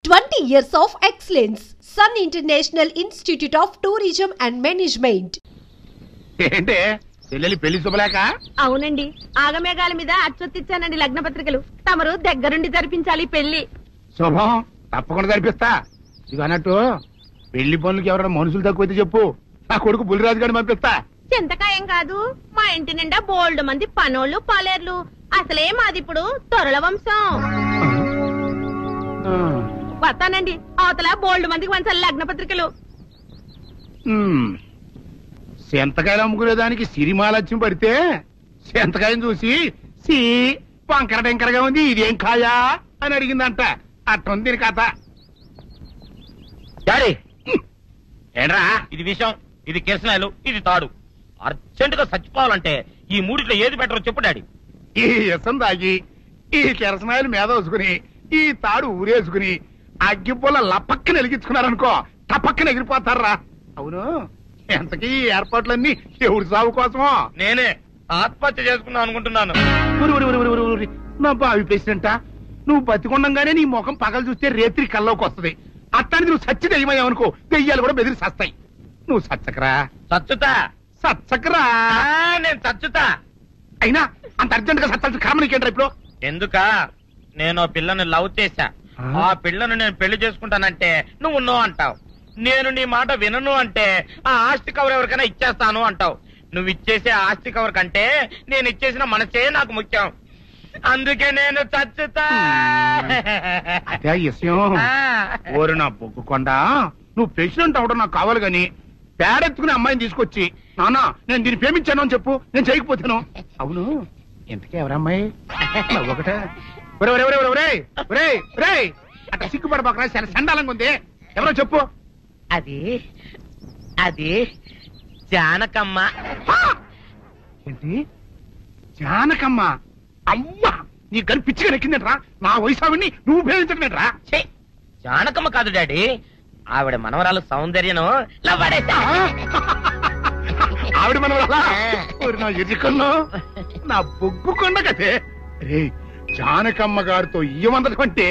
20 years of excellence. Sun International Institute of Tourism and Management. ఏంటే చెల్లెలి పెళ్లి శుభలేక? అవునండి, ఆగమేఘాల మీద అచ్చొత్తిచ్చానండి లగ్న పత్రికలు. తమరు దగ్గరుండి జరిపించాలి పెళ్లి. శుభం, తప్పకుండా జరిపిస్తా. ఇక అన్నట్టు పెళ్లి పనులకి ఎవరైనా మనుషులు తక్కువైతే చెప్పు, నా కొడుకు బుల్లిరాజు గారిని పంపిస్తా. చింతకాయం కాదు, మా ఇంటి నిండా బోల్డ్ మంది పనోళ్ళు పాలేర్లు. అసలే మాది ఇప్పుడు తొరల వంశం. వస్తానండి, అవతల బోల్డ్ మందికి వంచాలి లగ్న పత్రికలు. సెంతకాయలు అమ్ముకునేదానికి సిరిమాలత్యం పడితే సెంతకాయని చూసి సి వంకర టెంకరగా ఉంది, ఇదేం కాయా అని అడిగిందంట. అట్టుంది దీని కథ. డాడీ, ఏంట్రా ఇది విషం, ఇది కిరసనాయలు, ఇది తాడు. అర్జెంట్ గా చచ్చిపోవాలంటే ఈ మూడిట్లో ఏది బెటర్ చెప్పు డాడీ. ఈ ఇసం తాగి ఈ కిరసనాయలు మీద వేసుకుని ఈ తాడు ఊరేసుకుని అగ్గిపుల్ల లపక్కన వెలిగించుకున్నారనుకో, టపక్కన ఎగిరిపోతారా. అవును, ఎంతకీ ఈ ఏర్పాట్లన్నీ ఎవరి సాగు కోసమో? నేనే ఆత్మహత్య చేసుకుందాం అనుకుంటున్నాను. నా బావి పేసినంట, నువ్వు బతికొండంగానే నీ ముఖం పగలు చూస్తే రేత్రి కల్లోకి వస్తుంది. అట్టానికి నువ్వు సచ్చి దెయ్యమయ్యావనుకో, దెయ్యాలు కూడా బెదిరి సస్తాయి. నువ్వు సచ్చకరా, చచ్చుతా. సచ్చకరా. నేను చచ్చుతా. అయినా అంత అర్జెంట్ గా సత్తాల్సిన కర్మ నీకేంట్రా ఇప్పుడు? ఎందుక, నేను ఆ పిల్లని లవ్ చేశా. ఆ పిల్లను నేను పెళ్లి చేసుకుంటానంటే నువ్వు నో అంటావు. నేను నీ మాట వినను అంటే ఆ ఆస్తి కవర్ ఎవరికైనా ఇచ్చేస్తాను అంటావు. నువ్వు ఇచ్చేసే ఆస్తి కవర్ కంటే నేను ఇచ్చేసిన మనసే నాకు ముఖ్యం. అందుకే నేను చచ్చుతా. అదే విషయం. ఓరు నా బొగ్గుకొండ, నువ్వు ప్రెసిడెంట్ అవడం నాకు కావాలి గాని పేడెత్తుకునే అమ్మాయిని తీసుకొచ్చి నానా నేను దీన్ని ప్రేమించాను అని చెప్పు, నేను చేయకపోతాను. అవును, ఎంతకే ఎవరమ్మాయి? ఒకటే అట్లా సిగ్గుపడబాక, చాలా సండాలంగా ఉంది. ఎవరో చెప్పు. అది అది జానకమ్మ. ఏంటి జానకమ్మ? అమ్మా, నీ గని పిచ్చిగా నెక్కిందంట్రా. నా వయసావిని నువ్వు ప్రేమించడమేట్రా? జానకమ్మ కాదు డాడీ, ఆవిడ మనవరాలు సౌందర్యను ఆవిడ మనవరాలా? నా ఎదుకల్లో నా బొగ్గుకొండ కదే. రే, జానకమ్మ గారితో ఇయ్యమందడం అంటే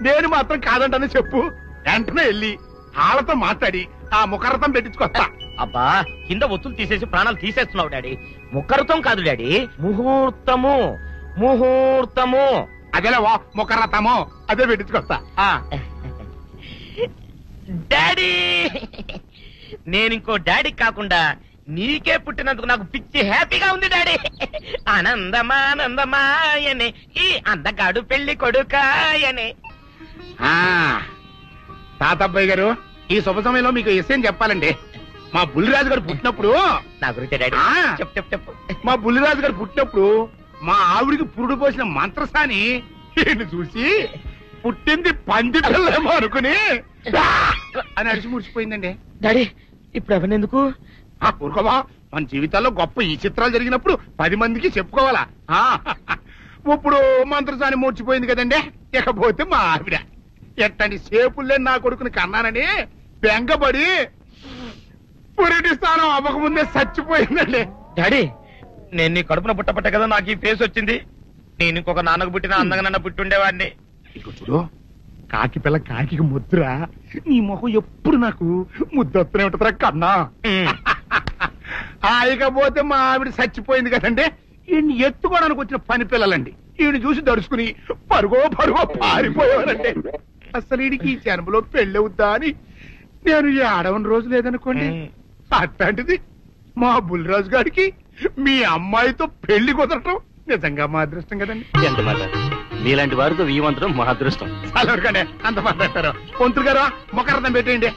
నేను మాత్రం కాదంటని చెప్పు. వెంటనే వెళ్ళి వాళ్ళతో మాట్లాడి ఆ ముఖరథం పెట్టించుకొస్తా. అబ్బా, కింద ఒత్తులు తీసేసి ప్రాణాలు తీసేస్తున్నావు డాడీ. ముఖరథం కాదు డాడీ, ముహూర్తము. ముహూర్తము అదేలా ముఖరథము, అదే పెట్టించుకొస్తా. డాడీ, నేను ఇంకో డాడీ కాకుండా నీకే పుట్టినందుకు నాకు పిచ్చి హ్యాపీగా ఉంది డాడీ. ఆనందమానందమాయనే ఈ అందగాడు పెళ్లి కొడుకాయనే. తాతబ్బాయి గారు, ఈ శుభ సమయంలో మీకు విషయం చెప్పాలండి. మా బుల్లిరాజు గారు పుట్టినప్పుడు నా గురించి డాడీ చెప్పు చెప్పు. మా బుల్లిరాజు గారు పుట్టినప్పుడు మా ఆవిడికి పురుడు పోసిన మంత్రసాని చూసి పుట్టింది పంది పిల్లేమో అనుకుని అని అడిచి ముడిచిపోయిందండి. డాడీ, ఇప్పుడు ఎవరినెందుకు? ఊరుకోవా, మన జీవితాల్లో గొప్ప ఈ చిత్రాలు జరిగినప్పుడు 10 మందికి చెప్పుకోవాలా. ఇప్పుడు మంత్రసాని మూర్చిపోయింది కదండి. ఇకపోతే మా ఆవిడ ఎట్టండి సేపుల్లే నా కొడుకుని కన్నానని బెంగపడి పురిటి స్థానం అవ్వకముందే చచ్చిపోయిందండి. డాడీ, నేను నీ కడుపున పుట్టపట్ట కదా నాకు ఈ ఫేస్ వచ్చింది. నేను ఇంకొక నాన్నకు పుట్టిన అందంగా నన్ను పుట్టుండేవాడిని. ఇక చూడు, కాకి పిల్ల కాకి ముద్దురా. నీ మొహం ఎప్పుడు నాకు ముద్దొత్తనే ఉంటుందిరా కన్నా. ఇకపోతే మా ఆవిడ చచ్చిపోయింది కదండి. ఈయన్ని ఎత్తుకోవడానికి వచ్చిన పని పిల్లలండి ఈయన చూసి దడుచుకుని పరుగో పారిపోయేవారండి. అసలు ఈడికి ఈ జన్మలో పెళ్ళవుద్దా అని నేను ఏడవని రోజు లేదనుకోండి. అట్లాంటిది మా బుల్లిరాజు గారికి మీ అమ్మాయితో పెళ్లి కుదరటం నిజంగా మా అదృష్టం కదండి. ఎంత మాట, మీలాంటి వారితో వీయమంతరం మా అదృష్టం. చాలవరకండి, అంత మాట్లాడతారు. పొంతులు గారు మొకరథం పెట్టేయండి.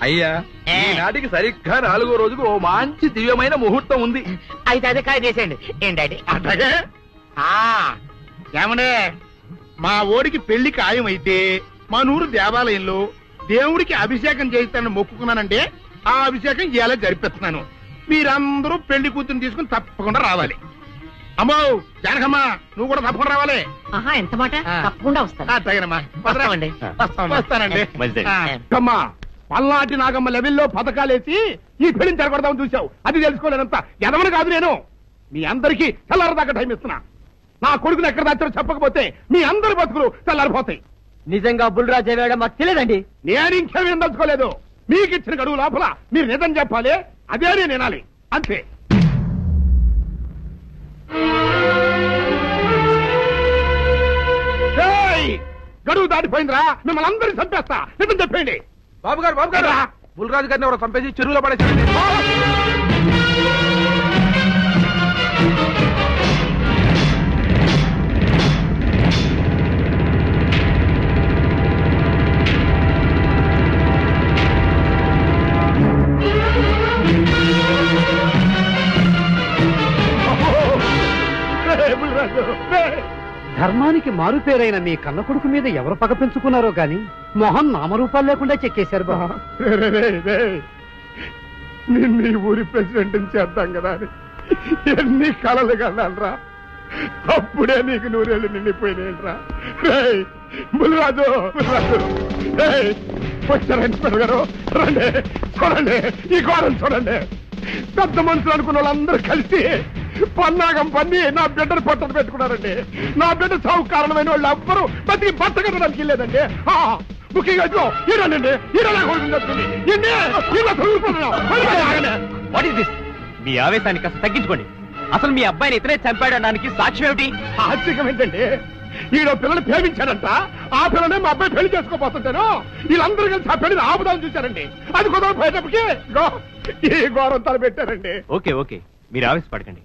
అయ్యా, ఈనాటికి సరిగ్గా 4వ రోజుకు ఓ మంచి దివ్యమైన ముహూర్తం ఉంది. అయితే అదే కాయ చేసేయండి. ఏంటండి అట్లాగే? ఏమనే, మా ఓడికి పెళ్లి ఖాయం అయితే మా నూరు దేవాలయంలో దేవుడికి అభిషేకం చేయిస్తానని మొక్కుకున్నానంటే ఆ అభిషేకం ఇలా జరిపిస్తున్నాను. మీరందరూ పెళ్లి కూతురు తీసుకుని తప్పకుండా రావాలి. అమ్మో జానకమ్మ, నువ్వు కూడా తప్పకుండా రావాలి. ఎంత మాట, తప్పకుండా వస్తానండి. అమ్మా, పల్నాటి నాగమ్మ లెవెల్లో పథకాలేసి ఈ పెళ్లిని జరగొడదామని చూసావు. అది తెలుసుకోలేనంత ఎదవని కాదు నేను. మీ అందరికీ తెల్లారదాకా టైం ఇస్తున్నా. నా కొడుకుని ఎక్కడ దాచారో చెప్పకపోతే మీ అందరి బతుకులు తెల్లారిపోతాయి. నిజంగా బుల్రాజ్ అయ్యాడో మాకు తెలియదండి. నేను ఇంకేమీ దలుచుకోలేదు. మీకు ఇచ్చిన గడువు లోపల మీరు నిజం చెప్పాలి, అదే నేను వినాలి, అంతే. గడువు దాటిపోయిందిరా, మిమ్మల్ని అందరినీ చంపేస్తా. నిజం చెప్పండి. బాబు గారు బుల్రాజు గారిని ఎవరో చంపేసి చెరువులో పడేసి. ధర్మానికి మారుపేరైన మీ కన్న కొడుకు మీద ఎవరు పగ పెంచుకున్నారో గాని మొహం నామరూపాలు లేకుండా చెక్కేశారు బా. నిన్ను ఈ ఊరి ప్రెసిడెంట్ చేద్దాం కదా అని ఎన్ని కలలు కన్నారా. అప్పుడే నీకు 100 ఏళ్ళు నిండిపోయినాయిరా. బుల్రాజు వచ్చారండి గారు, రండి చూడండి, ఈ ఘోరం చూడండి. పెద్ద మనుషులు అనుకున్న వాళ్ళందరూ కలిసి పన్నాగం పన్ని నా బిడ్డను పట్టలు పెట్టుకున్నారండి. నా బిడ్డ సాగు కారణమైన వాళ్ళు ఎవ్వరూ బతికి బట్ట కట్టడానికి లేదండి. ముఖ్యంగా ఈడనండి, మీ ఆవేశాన్ని కాస్త తగ్గించుకోండి. అసలు మీ అబ్బాయిని ఇతనే చంపాడడానికి సాక్ష్యం ఏమిటి? ఆశ్చర్యం ఏంటండి, ఈడో పిల్లలు ప్రేమించాడంట. ఆ పిల్లనే మా అబ్బాయి పెళ్లి చేసుకోబోతుంటాను. వీళ్ళందరూ కలిసి ఆ పెళ్లిని ఆపుదాన్ని చూశారండి. అది కుదర పోయేటప్పటికి ఈ ఘోరం తలపెట్టారండి. ఓకే ఓకే, మీరు ఆవేశపడకండి.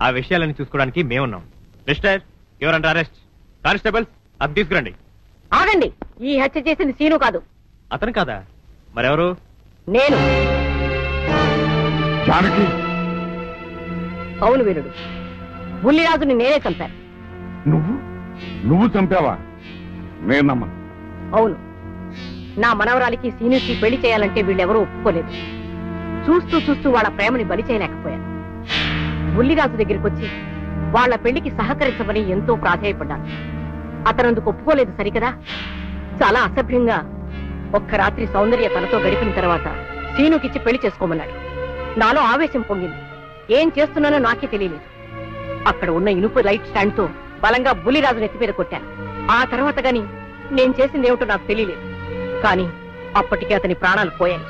ఆ విషయాలను చూసుకోవడానికి మేమున్నాం. మిస్టర్ ఎవరంటే అరెస్ట్. కానిస్టేబుల్స్ అది తీసుకురండి. ఆగండి, ఈ హత్య చేసింది సీను కాదు. అతను కాదా? మరెవరు? నేను. జానకి, అవును వీరుడు, బుల్లిరాజుని నేనే చంపాను. నువ్వు చంపావా? నేను నమ్మను. అవును, నా మనవరాలికి సీనుకి పెళ్లి చేయాలంటే వీళ్ళెవరూ ఒప్పుకోలేదు. చూస్తూ చూస్తూ వాళ్ళ ప్రేమని బలి చేయలేకపోయాను. బుల్లిరాజు దగ్గరికి వచ్చి వాళ్ళ పెళ్లికి సహకరించమని ఎంతో ప్రాధాయపడ్డాను. అతనందుకు ఒప్పుకోలేదు సరికదా. చాలా అసభ్యంగా ఒక్క రాత్రి సౌందర్య తనతో గడిపిన తర్వాత సీనుకిచ్చి పెళ్లి చేసుకోమన్నాడు. నాలో ఆవేశం పొంగింది. ఏం చేస్తున్నానో నాకే తెలియలేదు. అక్కడ ఉన్న ఇనుపు లైట్ స్టాండ్ తో బలంగా బుల్లిరాజు నెత్తి మీద కొట్టాను. ఆ తర్వాత గాని నేను చేసిందేమిటో నాకు తెలియలేదు. కానీ అప్పటికే అతని ప్రాణాలు పోయాయి.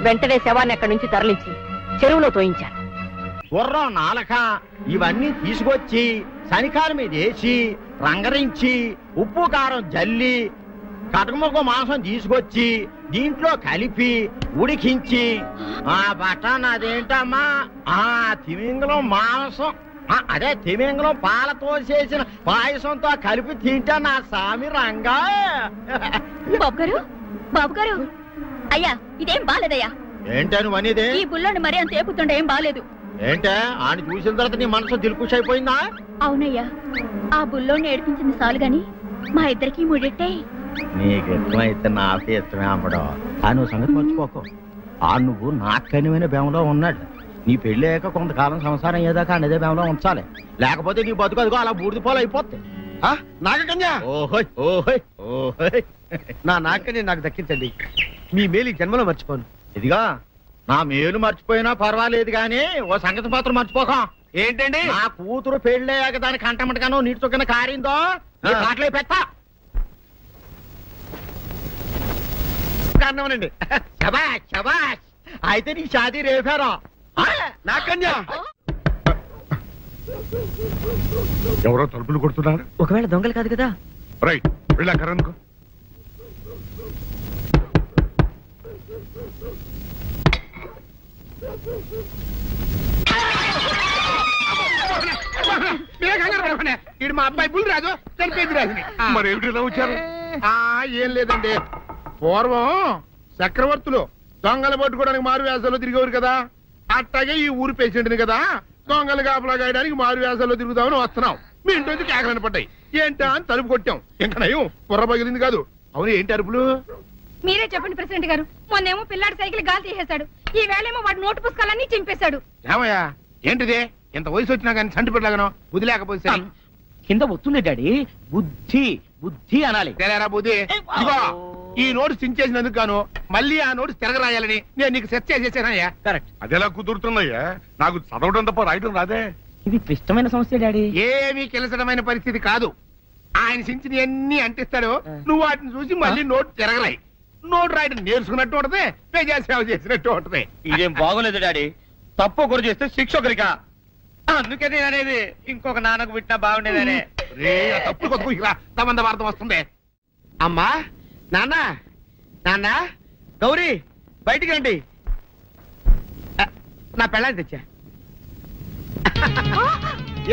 వెంటనే శవాన్ని అక్కడి నుంచి తరలించి చెరువులో తోయించాను. గుర్రం నాలక ఇవన్నీ తీసుకొచ్చి శనికాల మీద వేసి రంగరించి ఉప్పు కారం జల్లి కటకముఖ మాంసం తీసుకొచ్చి దీంట్లో కలిపి ఉడికించి ఆ బటన్ అదేంటమ్మా తిమింగలం మాంసం అదే తిమింగలం పాలతో చేసిన పాయసంతో కలిపి తింటా నా సామి రంగా. బాబు గారు అయ్యా, ఇదేం బాలేదయ్యా. ఏంటా నువ్వు అనేది? ఈ బుల్లోని మరీ అంత ఏపుతుండే ఏం బాలేదు. ఏంటే ఆయన చూసిన తర్వాత నీ మనసు దిల్కుష్ అయిపోయిందా? అవునయ్యా, ఆ బుల్లోని ఏడిపించింది చాలు గాని మా ఇద్దరికి ముడిట్టే. నీకు ఇష్టమైతే నాకే ఇష్టమే అమ్మడం. ఆ నువ్వు సంగతి మర్చిపోకు. ఆ నువ్వు నాకు కనివైన బేమలో ఉన్నాడు. నీ పెళ్లి అయ్యాక కొంతకాలం సంసారం ఏదాకా అదే బేమలో ఉంచాలి. లేకపోతే నీ బతుకు అదిగో అలా బూడిదిపోలు అయిపోద్ది. నాగకన్యా, ఓహోయ్ ఓహోయ్ ఓహోయ్, నా నాగకన్య నాకు దక్కించండి. మీ మేలు జన్మలో మర్చిపోను. ఇదిగా నా మేలు మర్చిపోయినా పర్వాలేదు గాని ఓ సంగతి మాత్రం మర్చిపోక. ఏంటండి? నా కూతురు పెళ్ళయ్యాక దానికి కంటమటగానో నీటి చొక్కన కారిందో కాట్లే పెట్ట అన్నవనండి. శబాష్ శబాష్, అయితే నీ షాదీ రేపారా? నాగకన్యా, ఎవరో తలుపులు కొడుతున్నారు. ఒకవేళ దొంగలు కాదు కదా? రైట్, వెళ్ళాకరందుకో. వీడు మా అబ్బాయి బుల్లిరాజు, చనిపోయింది రాజుని. మరి ఏమిటి ఇలా వచ్చారు? ఏం లేదండి, పూర్వం చక్రవర్తులు దొంగలు పట్టుకోవడానికి మారు వేసాల్లో తిరిగేవారు కదా. అట్టాగే ఈ ఊరు పేషెంట్ని కదా దొంగలు కాపలా గాయడానికి మారు వేసాల్లో తిరుగుదామని వస్తున్నాం. మీ ఇంటి కేకలను పడ్డాయి. ఏంటా అని తలుపు కొట్టాం. ఇంకా నయం బుర్ర పగిలింది కాదు. అవును, ఏంటి అరుపులు? మీరే చెప్పండి ప్రెసిడెంట్ గారు. మొన్నేమో పిల్లాడి సైకిల్ గాలి తీసేశాడు, ఈ వేళేమో వాడి నోటు పుస్తకాలన్నీ చింపేశాడు. ఏమయ్యా, ఏంటిది? ఇంత వయసు వచ్చినా కానీ చంటి పెట్టలాగనో వదిలేకపోతే కింద వస్తుంది డాడీ. బుద్ధి బుద్ధి అనాలి. తెలేరా బుద్ధి. ఇదిగో, ఈ నోటు చించేసినందుకు గాను మళ్ళీ ఆ నోటు తిరగరాయాలని నేను నీకు సెట్ చేసేసానయ్యా. కరెక్ట్. అదెలా కుదురుతుందయ్యా? నాకు చదవడం తప్ప రాయటం రాదే. ఇది క్లిష్టమైన సమస్య డాడీ. ఏమీ కిలసడమైన పరిస్థితి కాదు. ఆయన సించిన అన్ని అంటిస్తాడు. నువ్వు వాటిని చూసి మళ్ళీ నోటు తిరగరాయి. నోటు రాయడం నేర్చుకున్నట్టు ఉంటది, ప్రజా సేవ చేసినట్టు ఉంటది. ఇదేం బాగోలేదు డాడీ. తప్పు ఒకరు చేస్తే శిక్ష ఒకరికా. అందుకే నేను అనేది ఇంకొక నాన్నకు పుట్టినా బాగుండేదనే. రే తప్పు కొద్దుకు వార్త వస్తుంది. అమ్మా, నాన్న, నాన్న, గౌరీ, బయటికి రండి. నా పెళ్ళాన్ని తెచ్చా.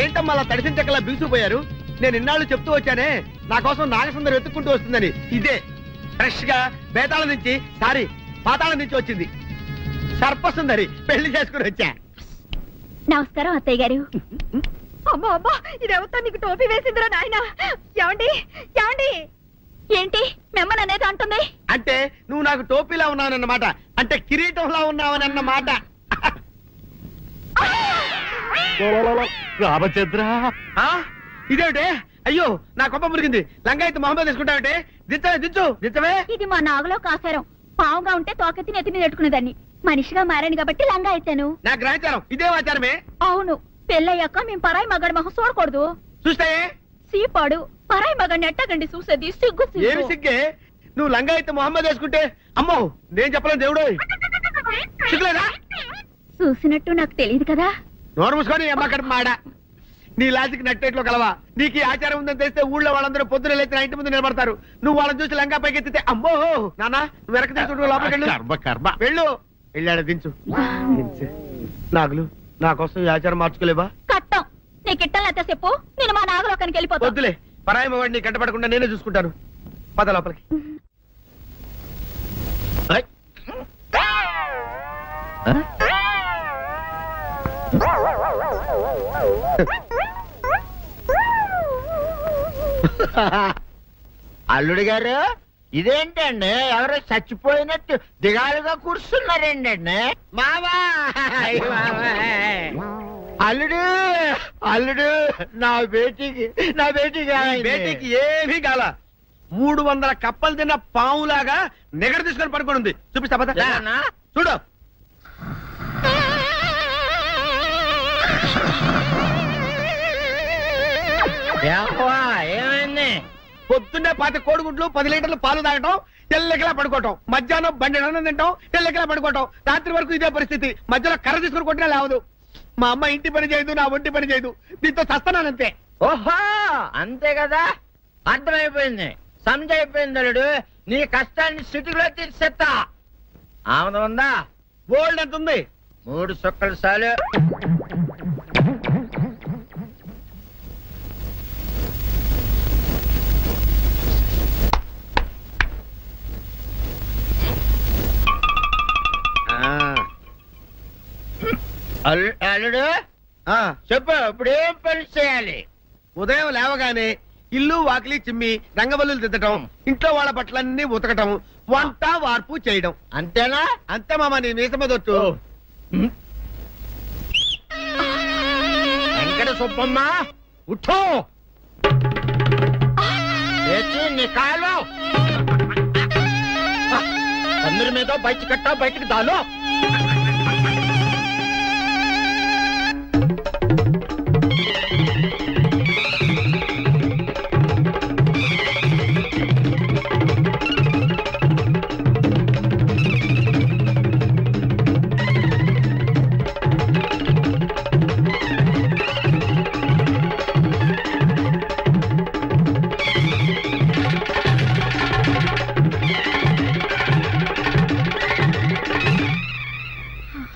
ఏంటమ్మా అలా తడిసిన చెక్కలా బిగుసిపోయారు? నేను ఇన్నాళ్ళు చెప్తూ వచ్చానే, నా కోసం నాగసుందరం వెతుక్కుంటూ వస్తుందని. ఇదే ఫ్రెష్ గా బేతాళం నుంచి పాతాళం నుంచి వచ్చింది. సర్పసుందరి పెళ్లి చేసుకుని వచ్చా. నమస్కారం అత్తయ్య గారు. అమ్మా అమ్మా, ఇదేవతా నీకు టోపీ వేసిందిరా నాయన. ఏమండి ఏమండి, ఏంటి మిమ్మల్ని అనేది అంటుంది? అంటే నువ్వు నాకు టోపీలా ఉన్నావనన్నమాట, అంటే కిరీటంలా ఉన్నావనన్నమాట. రామచంద్ర, ఇదేమిటే? అయ్యో, నా కొప్ప మురిగింది. లంగాయత్ మొహమ్మద్ తీసుకుంటావంటే? దించవే. ఇది మా నాగులో కాసారం. పావుగా ఉంటే తోకెత్తి నెత్తి మీద పెట్టుకునేదాన్ని. మనిషిగా మారాను కాబట్టి లంగా అయితాను. నా గ్రహచారం ఇదే ఆచారమే. అవును, పెళ్ళయ్యాక మేము పరాయి మగాడి మొహం చూడకూడదు. చూస్తాయే సీపాడు పరాయి మగాడిని ఎట్టగండి చూసేది. సిగ్గు ఏమి సిగ్గే? నువ్వు లంగాయత్ మొహమ్మద్ వేసుకుంటే అమ్మో నేను చెప్పలేను దేవుడు. సిగ్గులేదా? చూసినట్టు నాకు తెలియదు కదా. నోరు మూసుకొని అమ్మ కడుపు మాడ. నీ లాజిక్ నట్టేట్లో కలవా? నీకు ఈ ఆచారం ఉందని తెలిస్తే ఊళ్ళో వాళ్ళందరూ పొద్దున లేచి నా ఇంటి ముందు నిలబడతారు. నువ్వు వాళ్ళని చూసి లంగా పైకి ఎత్తితే అమ్మో నాన్న నువ్వు వెనక తీసుకుంటూ లోపలికి వెళ్ళు. వెళ్ళాడు దించు. నాగులు, నా కోసం ఈ ఆచారం మార్చుకోలేవా? కట్టం నీకు ఇట్టలేత చెప్పు, నేను మా నాగలోకానికి వెళ్ళిపోతా. వద్దులే, పరాయి వాడిని కంటపడకుండా నేనే చూసుకుంటాను. పద లోపలికి. అల్లుడు గారు, ఇదేంటండి ఎవరో చచ్చిపోయినట్టు దిగాలుగా కూర్చున్నారేంటండి? మావా, అల్లుడు అల్లుడు, నా బేటీకి ఏమీ కాల. 300 కప్పలు తిన్న పావులాగా నిగడ తీసుకొని పడుకొని ఉంది. చూపిస్తా పద. చూడు. ఏమైంది? పొద్దున్నే 10 కోడిగుడ్లు 10 లీటర్లు పాలు తాగటం, తెల్లకిలా పడుకోవటం. మధ్యాహ్నం బండి అన్నం తింటాం, తెల్లకిలా పడుకోవటం. రాత్రి వరకు ఇదే పరిస్థితి. మధ్యలో కర్ర తీసుకుని కొట్టినా లేవదు. మా అమ్మ ఇంటి పని చేయదు, నా ఒంటి పని చేయదు. దీంతో చస్తానంతే. ఓహో, అంతే కదా, అర్థమైపోయింది, సంజైపోయింది. అల్లుడు, నీ కష్టాన్ని సిటీలో తీర్చేస్తా. ఆమె ఉందా? గోల్డ్ ఎంత ఉంది? 3 సుక్కలు చాలు. అల్లుడు చెప్పు, ఇప్పుడు ఏం పని చేయాలి? ఉదయం లేవగానే ఇల్లు వాకిలి చిమ్మి రంగవల్లులు దిద్దటం, ఇంట్లో వాళ్ళ బట్టలన్నీ ఉతకటం, వంట వార్పు చేయడం. అంతేనా? అంతే మామ, నీ మీసమదొట్టు. వెంకట సుబ్బమ్మ, ఉఠో, నీ కాలు అందరి మీద బయట కట్టా, బయటికి దాలో.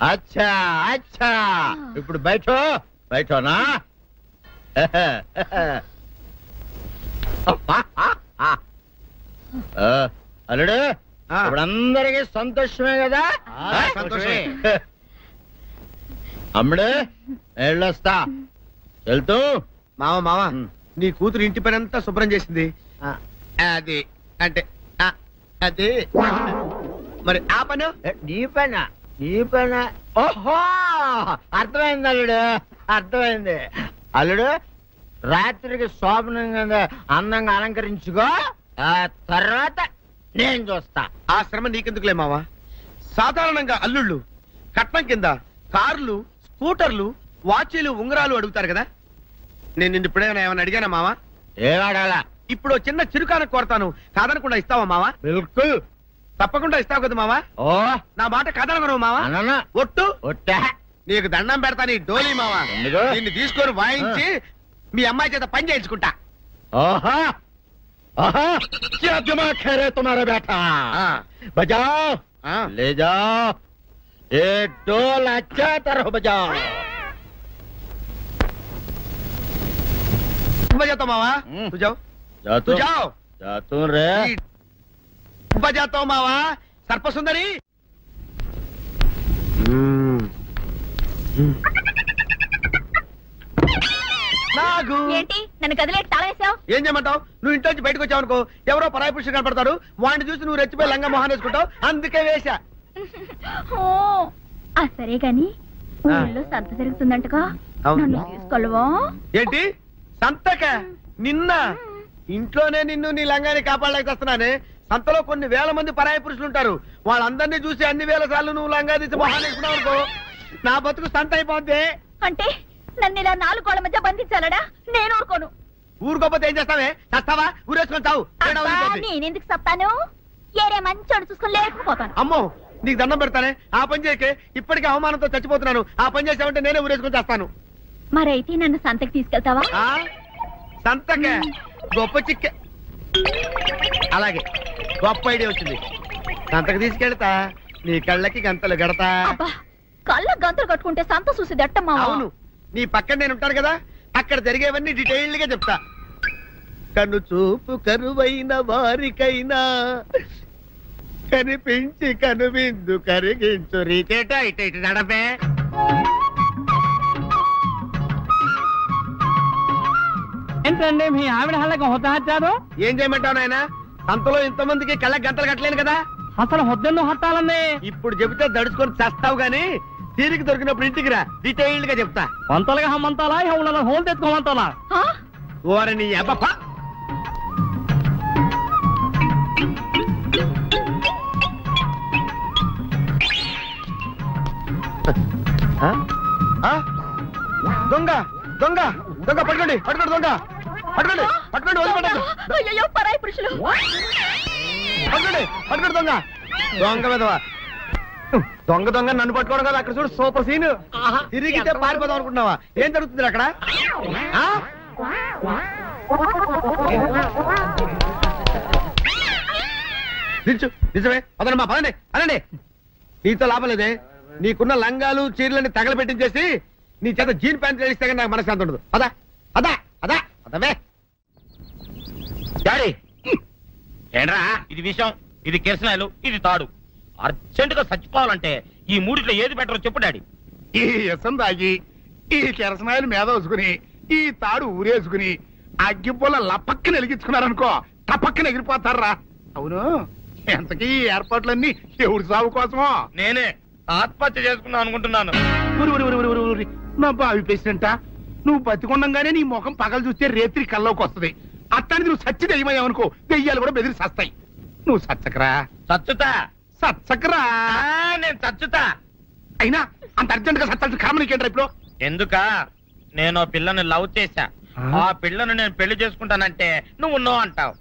అచ్చా అచ్చా, ఇప్పుడు బయటనా? అల్లుడు, ఇప్పుడు అందరికీ సంతోషమే కదా? సంతోషమే. అమ్ముడు, వెళ్ళొస్తా. వెళ్తూ మామ నీ కూతురు ఇంటి పని అంతా శుభ్రం చేసింది. అది అంటే అది మరి ఆ పను నీ పైన. ఓహో, అర్థమైంది అల్లుడు, అర్థమైంది. అల్లుడు, రాత్రికి శోభనంగా అందంగా అలంకరించుకో, ఆ తర్వాత నేను చూస్తా. ఆ శ్రమ నీకెందుకులే మావా. సాధారణంగా అల్లుళ్ళు కట్నం కింద కార్లు, స్కూటర్లు, వాచీలు, ఉంగరాలు అడుగుతారు కదా. నేను నిన్ను ఇప్పుడేమైనా ఏమైనా అడిగానా మావా? ఏం అడగాల? ఇప్పుడు చిన్న చిరుకాను కోరతాను, కాదనకుండా ఇస్తావా మావా? బిల్కుల్ తప్పకుండా ఇస్తావు కదా మావా? ఓ నా మాట కాదనగను మావా? అననా ఒట్టు ఒట్టా నీకు దండం పెడతా నీ డోలీ మావా. ఎందుకు? దీన్ని తీసుకొని వాయించి మీ అమ్మాయి చేత పని చేయించుకుంటా. आहा आहा क्या दिमाग है रे तुम्हारा बेटा बजाओ ले जाओ एक डोल अच्छा तरह बजाओ बजाता मावा तू जाओ तू जाओ जातू रे बजाता मावा सर्प सुंदरी నాగు ఏంటి నన్ను గదిలేటి తాళేసావు? ఏం చేయమంటావు? నువ్వు ఇంటి నుంచి బయటకు వచ్చావు అనుకో, ఎవరో పరాయి పురుషుడు కనపడతాడు, వాడిని చూసి నువ్వు రెచ్చిపోయి లంగా మొహాన్ వేసుకుంటావు, అందుకే వేశా. సరే గాని ఊళ్ళో సంత జరుగుతుందంటగా, నన్ను తీసుకెళ్ళవా? ఏంటి సంతక? నిన్న ఇంట్లోనే నిన్ను నీ లంగాన్ని కాపాడలేకొస్తున్నానే. సంతలో కొన్ని వేల మంది పరాయి పురుషులు ఉంటారు, వాళ్ళందరినీ చూసి అన్ని వేల సార్లు నువ్వు లంగా తీసి మొహాన్ వేసుకున్నావు అనుకో, నా బతుకు సంత అయిపోద్ది. అంటే నన్ను ఇలా 4 గోళ్ల మధ్య బంధించాలడా? నేను ఊరుకోను. ఊరుకోపోతే ఏం చేస్తావే? చస్తావా? ఊరేసుకొని చావు. నేనెందుకు చెప్తాను? ఏరే మంచోడు చూసుకుని లేకపోతాను. అమ్మో నీకు దండం పెడతానే, ఆ పని చేయకే. ఇప్పటికే అవమానంతో చచ్చిపోతున్నాను, ఆ పని చేసావంటే నేనే ఊరేసుకొని చేస్తాను. మరైతే నన్ను సంతకి తీసుకెళ్తావా? సంతకే గొప్ప చిక్కే. అలాగే గొప్ప ఐడియా వచ్చింది. సంతకు తీసుకెళ్తా, నీ కళ్ళకి గంతలు గడతా. కళ్ళ గంతలు కట్టుకుంటే సంత చూసి దట్టమ్మా. అవును, నీ పక్కన నేను ఉంటాను కదా, అక్కడ జరిగేవన్నీ డీటెయిల్డ్ గా చెప్తా. కను చూపు కరువైన వారికైనా కనిపించి కనువిందు కరిగించు రీతేట ఇట ఇటు నడపే. ఏంటండి మీ ఆవిడ హళ్ళకి హొత్తహచ్చారు? ఏం చేయమంటావు నాయన? సంతలో ఇంతమందికి కళ్ళకి గంటలు కట్టలేను కదా. అసలు హొద్దెన్ను హత్తాలండి. ఇప్పుడు చెబితే దడుచుకొని చస్తావు గాని, తీరిక దొరికినప్పుడు ఇంటికి రా, డీటెయిల్డ్ గా చెప్తా. వంతలుగా హమ్మంతాలా ఎవరు హోల్ తెచ్చుకోమంతాలా? ఓరని అబ్బా దొంగ దొంగ దొంగ పట్టుకోండి పట్టుకోండి దొంగ పట్టుకోండి పట్టుకోండి వదిలిపెట్టండి. అయ్యో పరాయి పురుషులు. పట్టుకోండి పట్టుకోండి దొంగ దొంగ విధవా. దొంగ దొంగ నన్ను పట్టుకోవడం కదా, అక్కడ చూడు సూపర్ సీన్. తిరిగితే పారిపోదాం అనుకుంటున్నావా? ఏం జరుగుతుంది అక్కడ? నిజమే పదండి పదండి అనండి. నీతో లాభం లేదే, నీకున్న లంగాలు చీరలని తగలబెట్టించేసి నీ చేత జీన్ ప్యాంట్ వేస్తే నాకు మనశ్శాంతి ఉండదు. అదా అదా అదా అదవే డాడీ. ఏంట్రా ఇది విషయం, ఇది కిరసనాయలు, ఇది తాడు. అర్జెంట్ గా చచ్చిపోవాలంటే ఈ మూడిట్లో ఏది బెటర్ చెప్పు డాడీ. ఈ ఇసం తాగి, ఈ కిరసనాయలు మీద వేసుకుని, ఈ తాడు ఊరేసుకుని అగ్గిపొల లపక్కన వెలిగించుకున్నారనుకో, టపక్కన ఎగిరిపోతారా. అవును, ఎంతకీ ఈ ఏర్పాట్లన్నీ ఎవరి సాగు కోసమో? నేనే ఆత్మహత్య చేసుకుందాం అనుకుంటున్నాను. నా బావి పేసినంట, నువ్వు బతికొండంగానే నీ ముఖం పగలు చూస్తే రేత్రి కల్లోకి వస్తుంది. అట్టానికి నువ్వు సచ్చి దెయ్యమయ్యావనుకో, దెయ్యాలు కూడా బెదిరి సస్తాయి. నువ్వు సచ్చకరా చచ్చుతా. సచ్చకరా నేను చచ్చుతా. అయినా అంత అర్జెంట్ గా సత్తాల్సిన కారణం నీకేంట్రా ఇప్పుడు? ఎందుక? నేను పిల్లని లవ్ చేశా. ఆ పిల్లను నేను పెళ్లి చేసుకుంటానంటే నువ్వు నో అంటావు.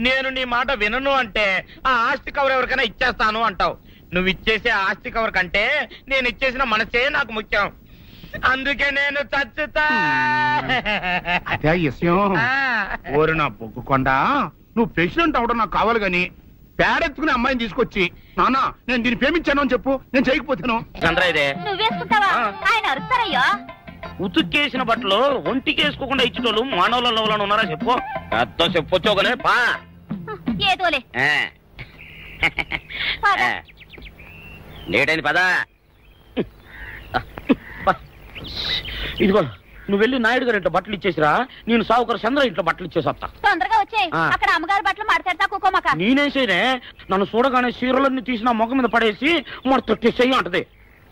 నేను నీ మాట వినను అంటే ఆ ఆస్తి కవర్ ఎవరికైనా ఇచ్చేస్తాను అంటావు. నువ్వు ఇచ్చేసే ఆస్తి కవర్ కంటే నేను ఇచ్చేసిన మనసే నాకు ముఖ్యం. అందుకే నేను చచ్చుతా. అదే విషయం. ఓరి నా బొగ్గుకొండ, నువ్వు ప్రెసిడెంట్ అవడం నాకు కావాలి గాని పేడెత్తుకునే అమ్మాయిని తీసుకొచ్చి నానా నేను దీన్ని ప్రేమించాను అని చెప్పు, నేను చేయకపోతాను. చంద్రయ్యదే నువ్వేసుకుంటావా? ఆయన అరుస్తారయ్యా. ఉతుక్కేసిన బట్టలు ఒంటికి వేసుకోకుండా ఇచ్చేటోళ్ళు మానవులలో ఉన్నారా చెప్పు. పెద్ద చెప్పొచ్చోగలే పా. ఏదోలే లేటైంది పదా. ఇదిగో నువ్వు వెళ్ళి నాయుడు గారి ఇంట్లో బట్టలు ఇచ్చేసిరా, నేను సావుకర్ చంద్ర ఇంట్లో బట్టలు ఇచ్చేసి వస్తా. తొందరగా వచ్చాయి. అక్కడ అమ్మగారి బట్టలు మాడతాడతా కుకోమక. నేనేసేనే నన్ను చూడగానే చీరలన్నీ తీసిన మొక్క మీద పడేసి మొట్టొట్టేసేయి అంటది.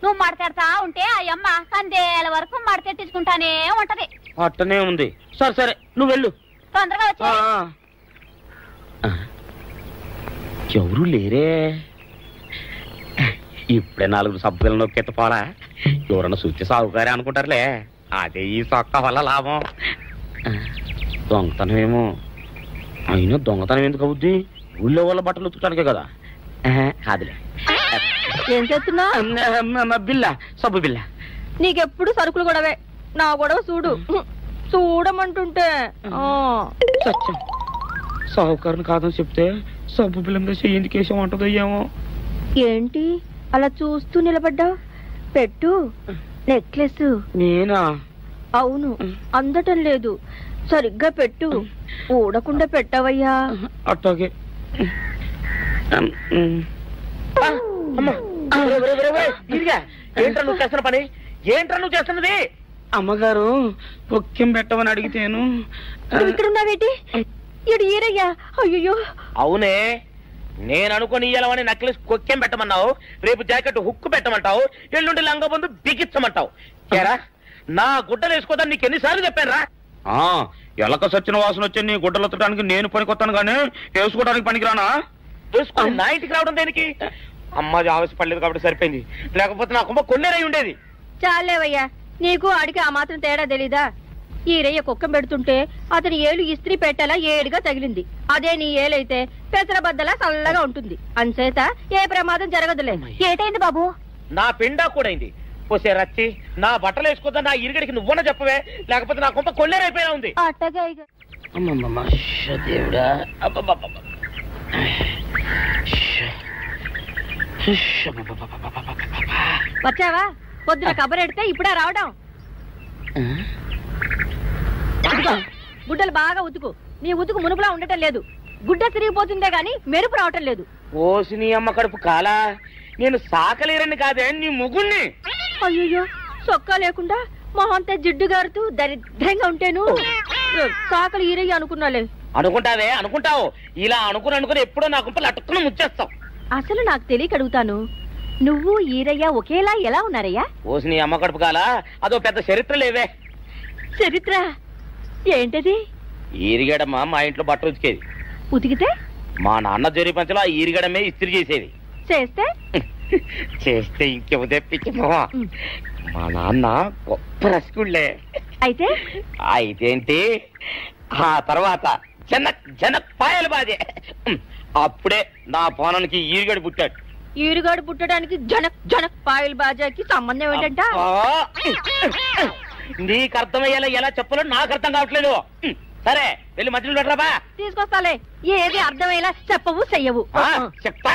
నువ్వు మాడతాడతా ఉంటే ఆ అమ్మ సందేల వరకు మడతెట్టించుకుంటానే ఉంటది. అట్టనే ఉంది. సరే సరే నువ్వు వెళ్ళు. తొందరగా వచ్చా. ఎవరు లేరే. ఇప్పుడే 4 సభ్యులను నొక్కెత్త పోరా. ఎవరన్నా చూస్తే సాగుగారే అనుకుంటారులే. అదే ఈ సొక్క వల్ల లాభం. దొంగతనమేమో. అయినా దొంగతనం ఎందుకు అవుద్ది? ఊళ్ళో వాళ్ళ బట్టలు ఉతుకడానికే కదా. కాదులే. ఏం చేస్తున్నా? బిల్ల, సబ్బు బిల్ల. నీకెప్పుడు సరుకులు గొడవే. నా గొడవ చూడు. చూడమంటుంటే సత్యం, సాహుకారుని కాదని చెప్తే సబ్బు బిల్ల మీద ఎందుకు వేసామంటుందో ఏమో. ఏంటి అలా చూస్తూ నిలబడ్డావు? పెట్టు నెక్లెస్. నేనా? అవును, అందటం లేదు. సరిగ్గా పెట్టు. ఊడకుండా పెట్టవయ్యా. అట్టాగే. ఏంట్రా నువ్వు చేస్తున్న పని? ఏంట్రా నువ్వు చేస్తున్నది? అమ్మగారు పొక్కెం పెట్టమని అడిగితేను. ఇక్కడున్నావేటి? ఇడు ఈరయ్యా. అయ్యో. అవునే, నేను అనుకుని ఇయ్యాలని నెక్లెస్ కొక్కెం పెట్టమన్నావు, రేపు జాకెట్ హుక్కు పెట్టమంటావు, ఎల్లుండి లంగా బందు బిగించమంటావు. కేరా నా గుడ్డలు వేసుకోదని నీకు ఎన్నిసార్లు చెప్పాను రా? ఎలక సచ్చిన వాసన వచ్చి నీ గుడ్డలు ఎత్తడానికి నేను పనికొత్తాను గానీ వేసుకోవడానికి పనికిరానా? వేసుకుని నా ఇంటికి రావడం దేనికి? అమ్మాది ఆవేశపడలేదు కాబట్టి సరిపోయింది, లేకపోతే నా కుమ్మ కొన్నేరై ఉండేది. చాలేవయ్యా, నీకు ఆడికి ఆ మాత్రం తేడా తెలీదా? ఈరయ్య కుక్కం పెడుతుంటే అతని ఏలు ఇస్త్రీ పెట్టేలా ఏడుగా తగిలింది. అదే నీ ఏలైతే పెసరబద్దలా చల్లగా ఉంటుంది. అంచేత ఏ ప్రమాదం జరగదులే. ఏటైంది బాబు? నా పిండా కూడా అయింది. పోసే రచ్చి, నా బట్టలు వేసుకోద్దా నా ఇరుగడికి నువ్వున చెప్పవే, లేకపోతే నా కొంప కొల్లేరైపోయినా ఉంది. దేవుడా, వచ్చావా? పొద్దున కబరెడితే ఇప్పుడా రావడం? గుడ్డలు బాగా ఉతుకు. నీ ఉతుకు మునుపులా ఉండటం లేదు. గుడ్డ తిరిగిపోతుందే గాని మెరుపు రావటం లేదు. ఓసి నీ అమ్మ కడుపు కాలా, నేను సాకలేరని కాదే నీ ముగుణ్ణి. అయ్యో, సొక్కా లేకుండా మొహంతా జిడ్డు గారుతూ దరిద్రంగా ఉంటేను సాకలు ఈరయ్య అనుకున్నాలే. అనుకుంటావే, అనుకుంటావు. ఇలా అనుకుని ఎప్పుడో నా గుంపలు అటుక్కుని ముచ్చేస్తావు. అసలు నాకు తెలియక అడుగుతాను, నువ్వు ఈరయ్య ఒకేలా ఎలా ఉన్నారయ్యా? ఓసి నీ అమ్మ కడుపు కాలా, అదో పెద్ద చరిత్ర లేవే. చరిత్ర ఏంటది? ఈరిగడమ్మ మా ఇంట్లో బట్టలు ఉతికేది. ఉతికితే మా నాన్న జరి పంచలో ఆ ఈరిగడమే ఇస్త్రీ చేసేది. చేస్తే చేస్తే ఇంకేమో తెప్పించమా. మా నాన్న గొప్ప రసికుళ్ళే. అయితే అయితేంటి, ఆ తర్వాత జనక్ జనక్ పాయలు బాధే. అప్పుడే నా పోనానికి ఈరుగడు పుట్టాడు. ఈరుగాడు పుట్టడానికి జనక్ జనక్ పాయల్ బాజాకి సంబంధం ఏంటంట? నీకు అర్థమయ్యేలా ఎలా చెప్పాలో నాకు అర్థం కావట్లేదు. సరే వెళ్ళి మధ్యలో పెట్టరాబా. తీసుకొస్తాలే. ఏది అర్థమయ్యేలా చెప్పవు చెయ్యవు. చెప్తా.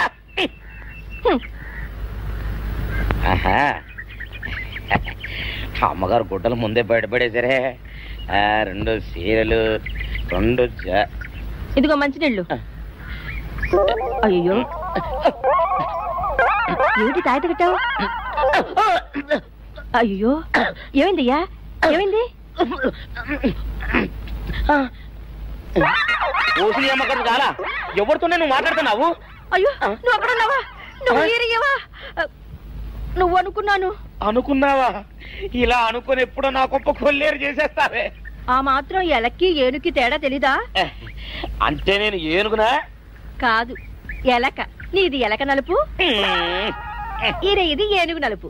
అమ్మగారు గుడ్డలు ముందే బయటపడేసరే. 2 చీరలు, 2 ఇదిగో మంచినీళ్ళు. అయ్యో, ఏంటి తాయిత కట్టావు? అయ్యో, ఏమైందయ్యా? ఏమైంది? ఓసిని అమ్మగారు చాలా. ఎవరితోనే నువ్వు మాట్లాడుతున్నావు? అయ్యో, నువ్వు అక్కడున్నావా? నువ్వు ఈరయ్యవా? నువ్వు అనుకున్నాను. అనుకున్నావా? ఇలా అనుకుని ఎప్పుడో నా గొప్ప కొల్లేరు చేసేస్తావే. ఆ మాత్రం ఎలక్కి ఏనుకి తేడా తెలీదా? అంటే నేను ఏనుగునా? కాదు, ఎలక. నీది ఎలక నలుపు, ఇది ఏనుగు నలుపు.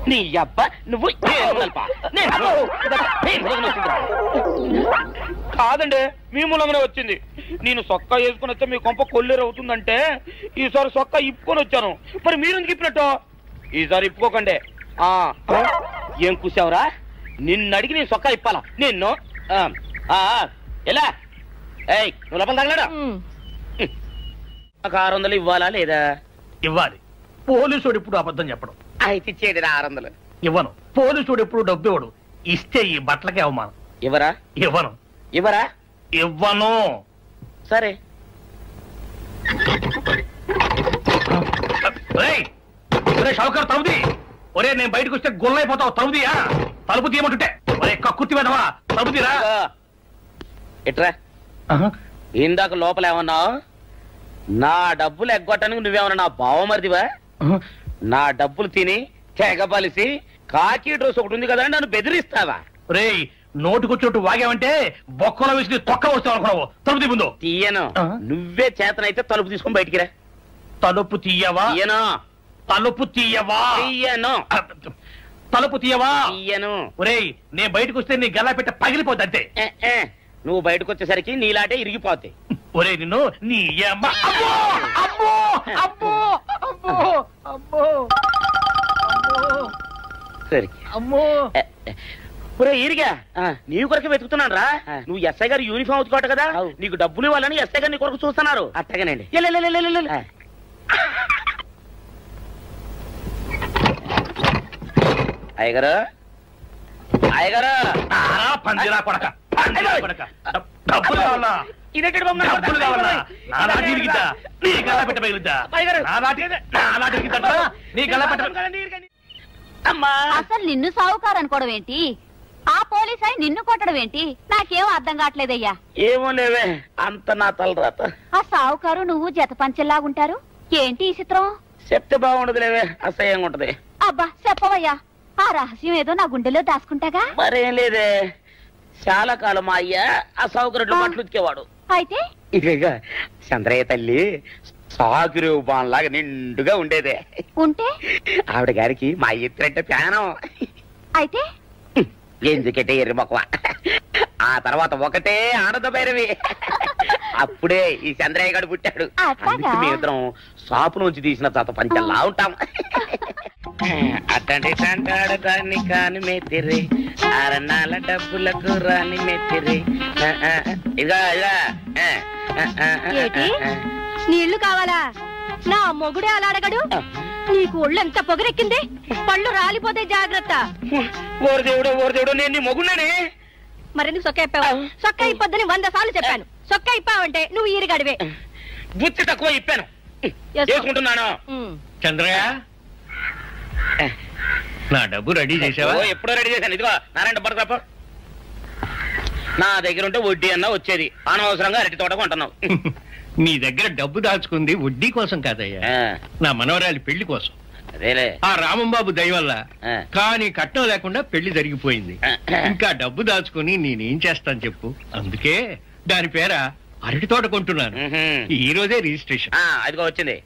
నీ అబ్బ నువ్వు కాదండి, మీ మూలంగానే వచ్చింది. నేను సొక్కా వేసుకుని వస్తే మీ కొంప కొల్లేరు అవుతుందంటే ఈసారి సొక్కా ఇప్పుకొని వచ్చాను. మరి మీరెందుకు ఇప్పినట్టు? ఈసారి ఇప్పుకోకండి. ఏం కూసావురా? నిన్ను అడిగి నేను సొక్కా ఇప్పాలా? నిన్ను ఎలా? ఏయ్, నువ్వు లోపల తగలడా? నాకు 600 ఇవ్వాలా లేదా? ఇవ్వాలి. పోలీసుడు ఇప్పుడు అబద్ధం చెప్పడం. అయితే ఇచ్చేది 600. ఇవ్వను. పోలీసుడు ఎప్పుడు డబ్బు ఇవ్వడు. ఇస్తే ఈ బట్టలకే అవమానం. ఇవ్వరా? ఇవ్వను. ఇవ్వరా? ఇవ్వను. సరే. షౌకర్ తలుపుది. ఒరే, నేను బయటకు వస్తే గొల్లైపోతావు. తలుపుదియా? తలుపు తీయమంటుంటే ఒరే కక్కుర్తి వెదవా, తలుపు తీరా. ఎట్రా? ఇందాక లోపల ఏమన్నావు? నా డబ్బులు ఎగ్గొట్టడానికి నువ్వేమన్నా నా బావమరిదివా? నా డబ్బులు తిని తెగబలిసి కాకి డ్రెస్ ఒకటి ఉంది కదా నన్ను బెదిరిస్తావా? రే, నోటుకొచ్చినట్టు వాగావంటే బొక్కలో వేసి తొక్క వస్తావు అనుకున్నావు. తలుపు తీ ముందు. తీయను. నువ్వే చేతనైతే తలుపు తీసుకొని బయటికి రా. తలుపు తీయవా? తీయను. తలుపు తీయవా? తీయను. తలుపు తీయవా? తీయను. ఒరేయ్, నేను బయటకు వస్తే నీ గల్లా పెట్ట పగిలిపోద్ది అంతే. నువ్వు బయటకు వచ్చేసరికి నీలాటే ఇరిగిపోతాయి. ఒరే నిన్ను నీ అమ్మ. అబ్బో అబ్బో అబ్బో అబ్బో అబ్బో అమ్మో. ఒరే ఇరిగా నీ కొరకు వెతుకుతున్నాను రా. నువ్వు ఎస్ఐ గారు యూనిఫామ్ అవుతుకోట కదా, నీకు డబ్బులు ఇవ్వాలని ఎస్ఐ గారు నీ కొరకు చూస్తున్నారు. అట్టగానండి. అయ్యగారు అయ్యగారు పందిరా కొడక డబ్బులు కావాలా? ఇదేంటి బాబు? డబ్బులు కావాలా? నా లాటి ఇరిగిద్దా? నీ గల్లా పెట్ట పగిలిద్దా? నా లాటి ఇరిగిద్దా? నీ గల్లా పెట్ట. అమ్మా అసలు నిన్ను సావుకారు అనుకోవడం ఏంటి? ఆ పోలీస్ అయి నిన్ను కొట్టడం ఏంటి? నాకేం అర్థం కావట్లేదయ్యా. ఏమో లేవే, అంత నా తలరాత. ఆ సావుకారు నువ్వు జత పంచెల్లాగుంటారు ఏంటి ఈ చిత్రం? చెప్తే బాగుండదు లేవే, అసహ్యంగా ఉంటది. అబ్బా చెప్పవయ్యా, ఆ రహస్యం ఏదో నా గుండెలో దాచుకుంటాగా. మరేం లేదే, చాలా కాలం మా అయ్య ఆ సౌకర్యం మట్లు ఉతికేవాడు. అయితే ఇక చంద్రయ్య తల్లి సాగురేవు బాన్లాగా నిండుగా ఉండేదే. ఉంటే ఆవిడ గారికి మా ఎత్తులంటే ప్యానం. అయితే ఎందుకంటే ఎర్రి మొక్కవ. ఆ తర్వాత ఒకటే ఆనంద భైరవి. అప్పుడే ఈ చంద్రయ్య గారు పుట్టాడు. మేమిద్దరం షాపు నుంచి తీసిన చత పంచల్లా ఉంటాం. అట్టండి తంటాడు కాని కాని మెత్తిరి అరణాల డబ్బులకు రాని మెత్తిరి. ఇదిగా నీళ్లు కావాలా? నా మొగుడే అలా అడగడు. నీకు ఒళ్ళు ఎంత పొగరెక్కింది, పళ్ళు రాలిపోతే జాగ్రత్త. ఓరు దేవుడు నేను నీ మొగున్నానే. మరెందుకు సొక్క ఇప్పావు? సొక్క ఇప్పొద్దని 100 సార్లు చెప్పాను. సొక్క ఇప్పావంటే నువ్వు ఈరిగడివే. బుద్ధి తక్కువ ఇప్పాను, చేసుకుంటున్నాను. చంద్రయ్య నా డబ్బు రెడీ చేసావా? ఎప్పుడో రెడీ చేశాను. ఇదిగో నారాయణ డబ్బు తప్ప నా దగ్గర ఉంటే వడ్డీ అన్నా వచ్చేది. అనవసరంగా అరటి తోట కొంటున్నావు. నీ దగ్గర డబ్బు దాచుకుంది వడ్డీ కోసం కాదయ్యా, నా మనవరాలి పెళ్లి కోసం. అదేలే, ఆ రామంబాబు దయ వల్ల కానీ కట్నం లేకుండా పెళ్లి జరిగిపోయింది. ఇంకా డబ్బు దాచుకుని నేనేం చేస్తాను చెప్పు. అందుకే దాని పేర అరటి తోట కొంటున్నాను. ఈ రోజే రిజిస్ట్రేషన్. అదిగో వచ్చింది.